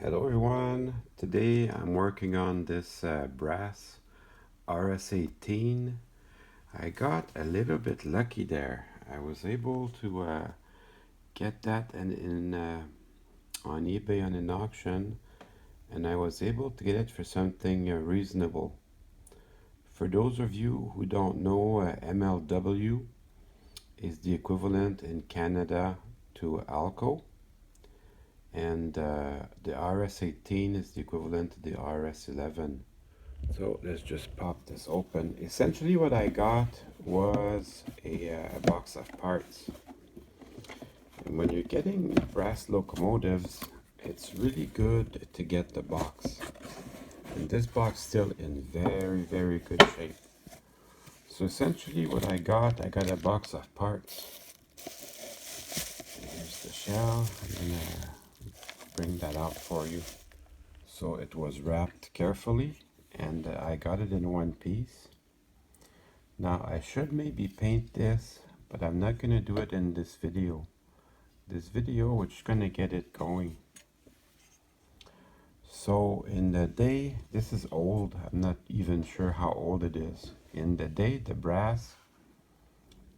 Hello everyone, today I'm working on this brass RS18. I got a little bit lucky there. I was able to get that on eBay on an auction, and I was able to get it for something reasonable. For those of you who don't know, MLW is the equivalent in Canada to Alco, and the RS18 is the equivalent to the RS11. So let's just pop this open. Essentially what I got was a box of parts. And when you're getting brass locomotives, it's really good to get the box. And this box still in very, very good shape. So essentially what I got a box of parts. Here's the shell. I'm gonna bring that out for you. So it was wrapped carefully, and I got it in one piece. Now I should maybe paint this, but I'm not gonna do it in this video. We're just gonna get it going. So in the day, this is old, I'm not even sure how old it is. In the day, the brass,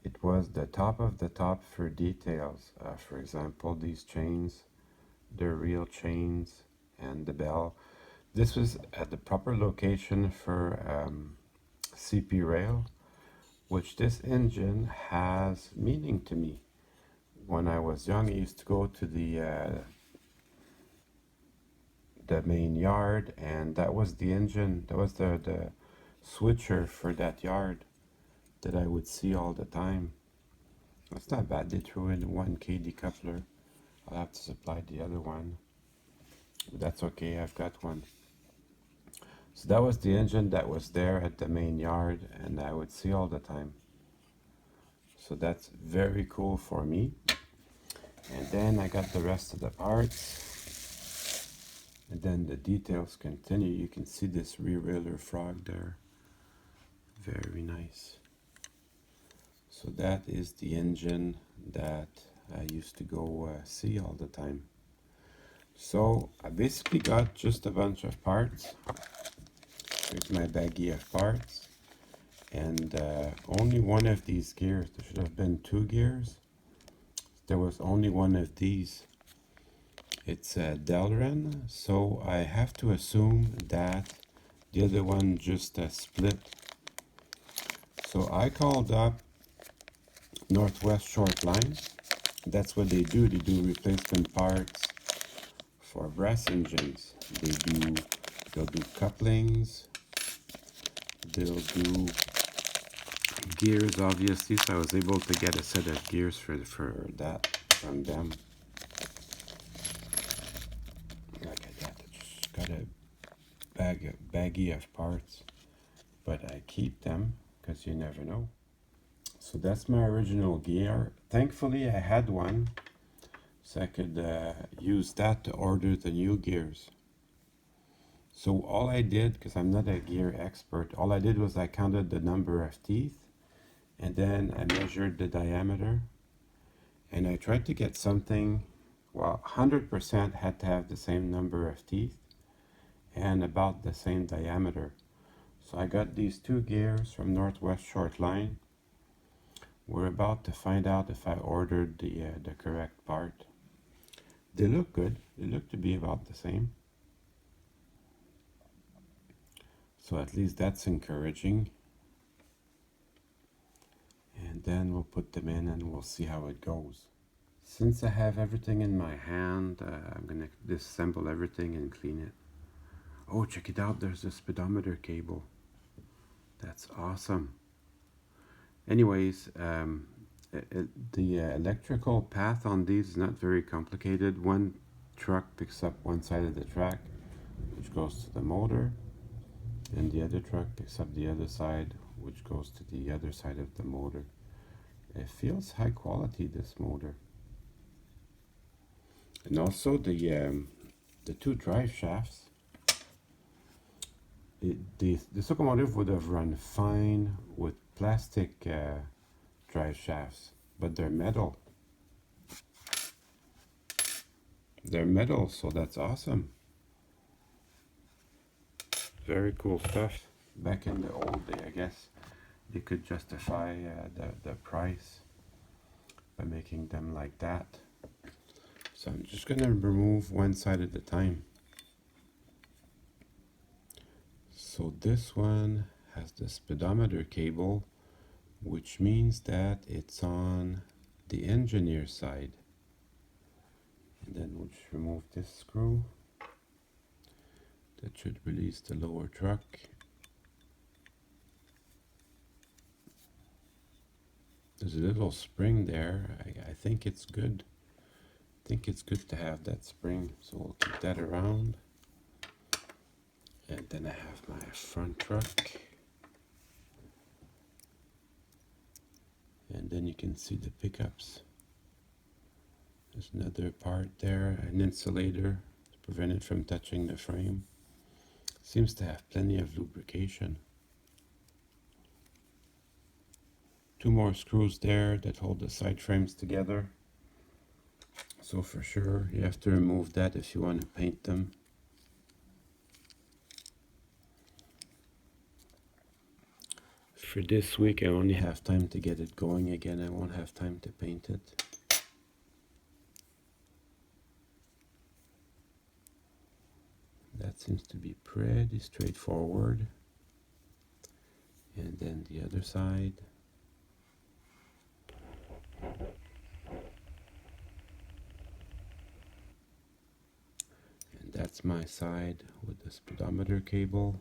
it was the top of the top for details. For example, these chains, they're real chains, and the bell. This was at the proper location for CP rail, which this engine has meaning to me. When I was young, I used to go to the main yard, and that was the engine, that was the switcher for that yard that I would see all the time. That's not bad. They threw in 1K decoupler. I'll have to supply the other one, but that's okay, I've got one. So that was the engine that was there at the main yard, and I would see all the time. So that's very cool for me. And then I got the rest of the parts. And then the details continue. You can see this rear railer frog there. Very nice. So that is the engine that I used to go see all the time. So I basically got just a bunch of parts. Here's my baggie of parts. And only one of these gears. There should have been 2 gears. There was only one of these. It's a Delrin, so I have to assume that the other one just split. So I called up Northwest Short Line. That's what they do. They do replacement parts for brass engines. They'll do couplings. They'll do gears, obviously. So I was able to get a set of gears for that from them. Look at that. I just got a baggie of parts, but I keep them because you never know. So that's my original gear. Thankfully I had one, so I could use that to order the new gears. So all I did, because I'm not a gear expert, all I did was I counted the number of teeth, and then I measured the diameter, and I tried to get something, well, 100% had to have the same number of teeth and about the same diameter. So I got these 2 gears from Northwest Short Line. We're about to find out if I ordered the correct part. They look good. They look to be about the same. So at least that's encouraging. And then we'll put them in and we'll see how it goes. Since I have everything in my hand, I'm gonna disassemble everything and clean it. Oh, check it out, there's a speedometer cable. That's awesome. Anyways, the electrical path on these is not very complicated. One truck picks up one side of the track, which goes to the motor, and the other truck picks up the other side, which goes to the other side of the motor. It feels high quality, this motor. And also the 2 drive shafts. This locomotive would have run fine with plastic drive shafts, but they're metal. They're metal, so that's awesome. very cool stuff. Back in the old day, I guess they could justify the price by making them like that. So I'm just gonna remove one side at a time. So this one has the speedometer cable, which means that it's on the engineer side. And then we'll just remove this screw. That should release the lower truck. There's a little spring there. I think it's good. I think it's good to have that spring, so we'll keep that around. And then I have my front truck. And then you can see the pickups. There's another part there, an insulator to prevent it from touching the frame. Seems to have plenty of lubrication. Two more screws there that hold the side frames together. So for sure, you have to remove that if you want to paint them. For this week, I only have time to get it going again. I won't have time to paint it. That seems to be pretty straightforward. And then the other side. And that's my side with the speedometer cable.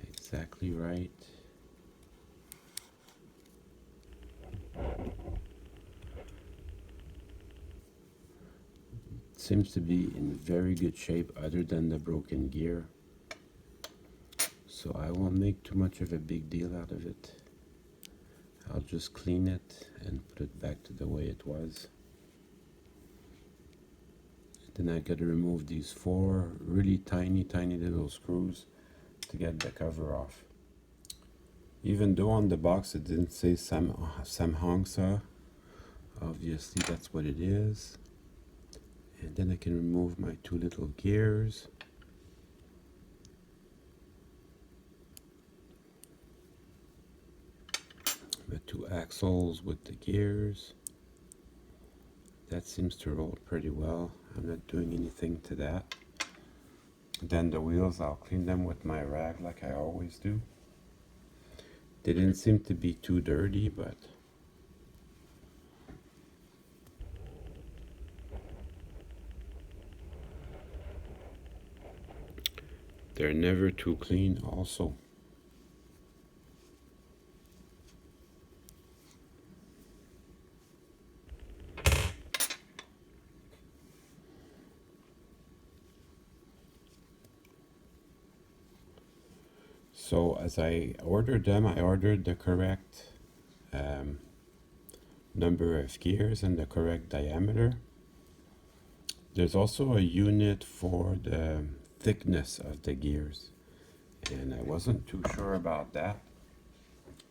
Exactly right. Seems to be in very good shape other than the broken gear. So I won't make too much of a big deal out of it. I'll just clean it and put it back to the way it was. Then I gotta remove these four really tiny little screws to get the cover off. Even though on the box it didn't say Samhongsa, obviously that's what it is. And then I can remove my two little gears. The two axles with the gears. That seems to roll pretty well. I'm not doing anything to that. Then the wheels, I'll clean them with my rag like I always do. They didn't seem to be too dirty, but they're never too clean also. So as I ordered them, I ordered the correct number of gears and the correct diameter. There's also a unit for the thickness of the gears, and I wasn't too sure about that.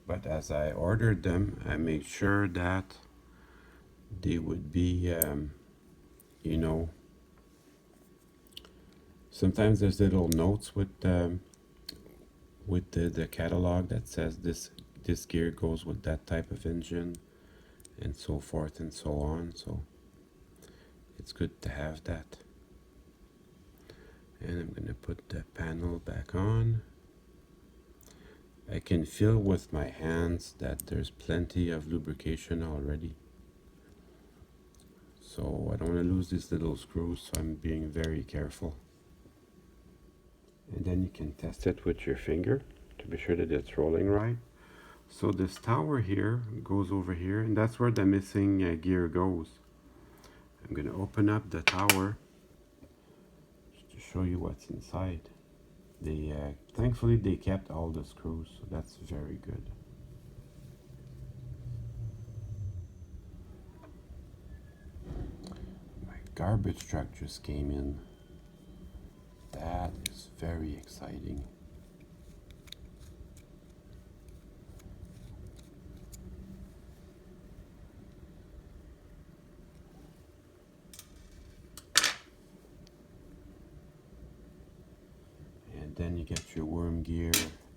But as I ordered them, I made sure that they would be, you know, sometimes there's little notes with the catalog that says this gear goes with that type of engine, and so forth and so on. So it's good to have that. And I'm going to put the panel back on. I can feel with my hands that there's plenty of lubrication already. So I don't want to lose these little screws, so I'm being very careful. And then you can test it with your finger to be sure that it's rolling right. So this tower here goes over here, and that's where the missing gear goes. I'm going to open up the tower just to show you what's inside. They thankfully they kept all the screws, so that's very good. My garbage truck just came in. That is very exciting. And then you get your worm gear,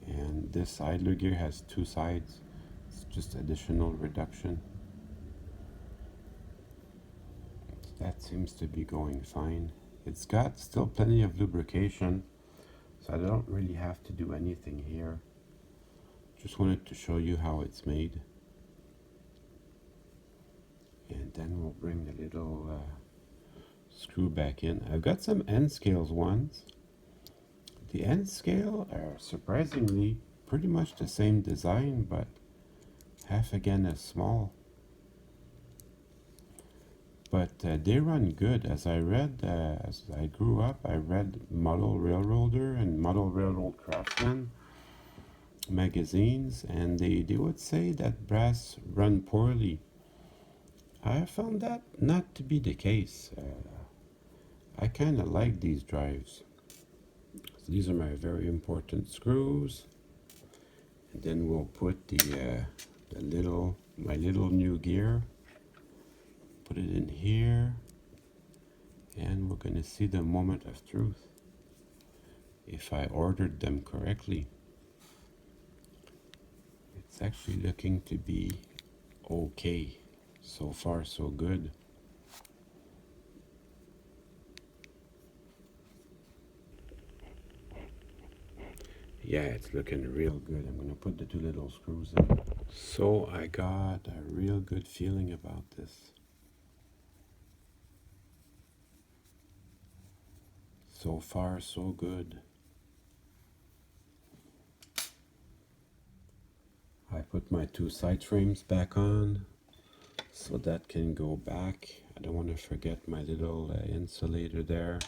and this idler gear has two sides. It's just additional reduction. That seems to be going fine. It's got still plenty of lubrication, so I don't really have to do anything here. Just wanted to show you how it's made. And then we'll bring the little screw back in. I've got some end scales ones. The end scale are surprisingly pretty much the same design, but half again as small. But they run good. As I read, as I grew up, I read Model Railroader and Model Railroad Craftsman magazines, and they would say that brass run poorly. I found that not to be the case. I kind of like these drives. So these are my very important screws, and then we'll put my little new gear. Put it in here, and we're going to see the moment of truth if I ordered them correctly. It's actually looking to be okay. So far, so good. Yeah, it's looking real good. I'm going to put the two little screws in. So I got a real good feeling about this. So far, so good. I put my two side frames back on, so that can go back. I don't want to forget my little insulator there.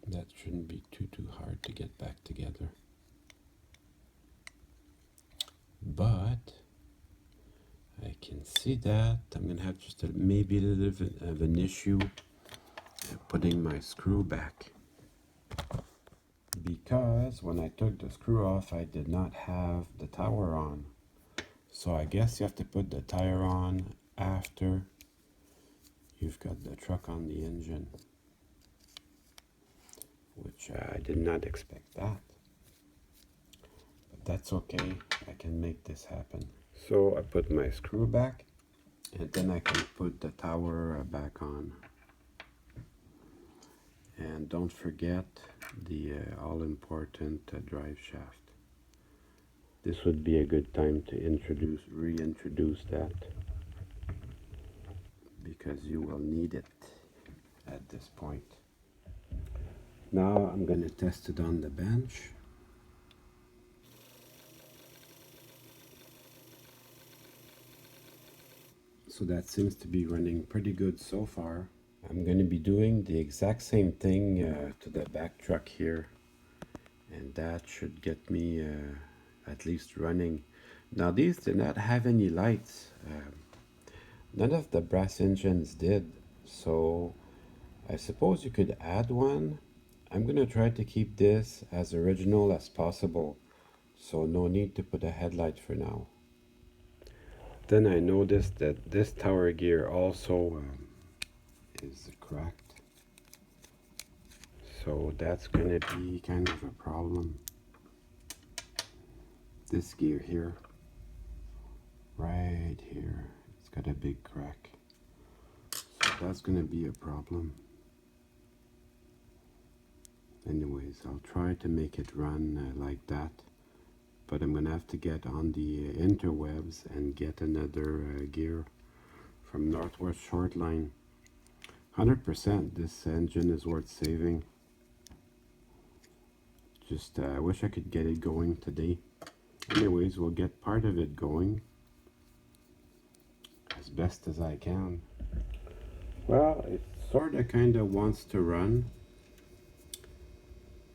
That shouldn't be too hard to get back together. But I can see that I'm going to have just maybe a little bit of an issue putting my screw back. Because when I took the screw off, I did not have the tower on. So I guess you have to put the tire on after you've got the truck on the engine. Which I did not expect that. But that's okay, I can make this happen. So I put my screw back, and then I can put the tower back on. And don't forget the all-important drive shaft. This would be a good time to reintroduce that, because you will need it at this point. Now I'm going to test it on the bench. So that seems to be running pretty good so far. I'm going to be doing the exact same thing to the back truck here, and that should get me at least running. Now these did not have any lights. None of the brass engines did, so I suppose you could add one. I'm going to try to keep this as original as possible, so no need to put a headlight for now. Then I noticed that this tower gear also is cracked, so that's going to be kind of a problem. This gear here, right here, it's got a big crack, so that's going to be a problem. Anyways, I'll try to make it run like that, but I'm going to have to get on the interwebs and get another gear from Northwest Shortline. 100%, this engine is worth saving. Just I wish I could get it going today. Anyways, we'll get part of it going as best as I can. Well, it sort of kind of wants to run,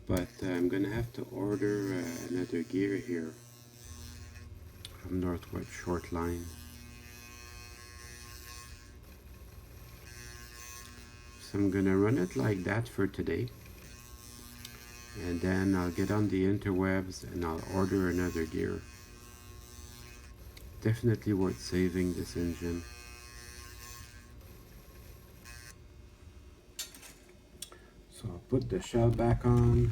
but I'm gonna have to order another gear here from Northwest Shortline. So I'm gonna run it like that for today, and then I'll get on the interwebs and I'll order another gear. Definitely worth saving, this engine. put the shell back on,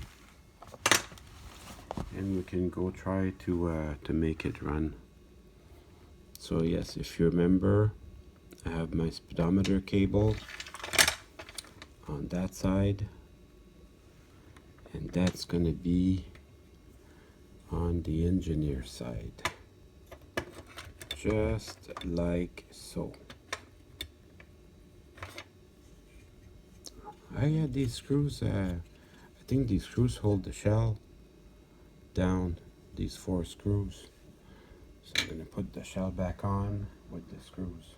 and we can go try to make it run. So yes, if you remember, I have my speedometer cable on that side, and that's gonna be on the engineer side, just like so. Yeah, these screws, I think these screws hold the shell down, these 4 screws. So I'm gonna put the shell back on with the screws.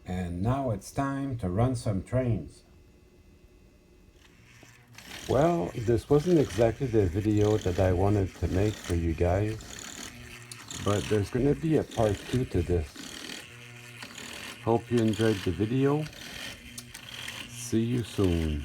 And now it's time to run some trains. Well, this wasn't exactly the video that I wanted to make for you guys, but there's gonna be a part 2 to this. Hope you enjoyed the video. See you soon.